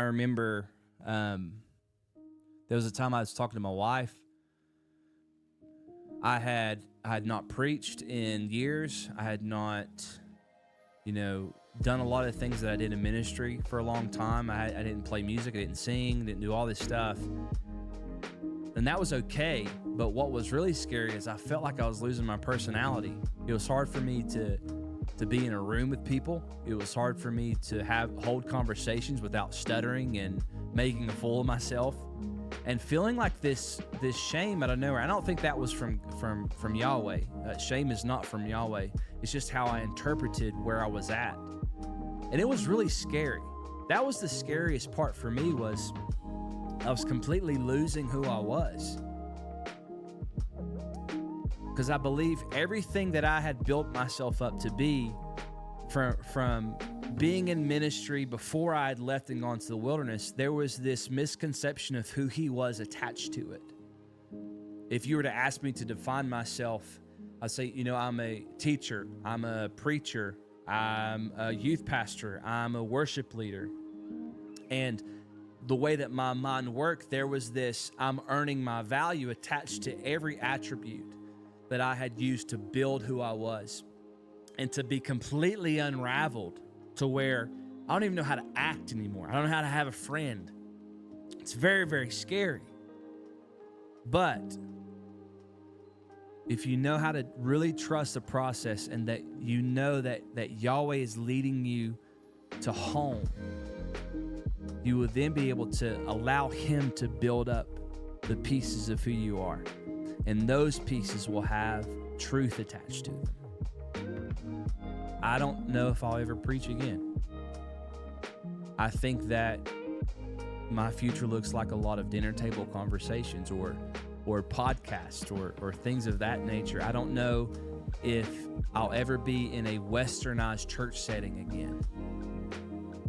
I remember there was a time I was talking to my wife. I had not preached in years. I had not, done a lot of things that I did in ministry for a long time. I didn't play music. I didn't sing. Didn't do all this stuff. And that was okay. But what was really scary is I felt like I was losing my personality. It was hard for me to be in a room with people. It was hard for me to hold conversations without stuttering and making a fool of myself. And feeling like this shame out of nowhere. I don't think that was from Yahweh. Shame is not from Yahweh. It's just how I interpreted where I was at. And it was really scary. That was the scariest part for me, was I was completely losing who I was. Because I believe everything that I had built myself up to be from being in ministry before I had left and gone to the wilderness, there was this misconception of who he was attached to it. If you were to ask me to define myself, I'd say, I'm a teacher, I'm a preacher, I'm a youth pastor, I'm a worship leader. And the way that my mind worked, there was this, I'm earning my value attached to every attribute that I had used to build who I was. And to be completely unraveled to where I don't even know how to act anymore. I don't know how to have a friend. It's very, very scary. But if you know how to really trust the process, and that you know that Yahweh is leading you to home, you will then be able to allow him to build up the pieces of who you are. And those pieces will have truth attached to them. I don't know if I'll ever preach again. I think that my future looks like a lot of dinner table conversations or podcasts or things of that nature. I don't know if I'll ever be in a westernized church setting again.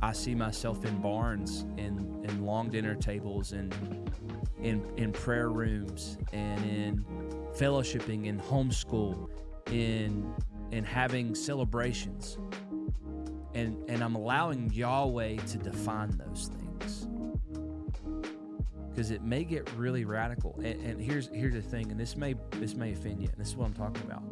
I see myself in barns, in long dinner tables, and in prayer rooms, and in fellowshipping, in homeschool, in having celebrations. And I'm allowing Yahweh to define those things. Because it may get really radical. And here's the thing, and this may offend you, and this is what I'm talking about.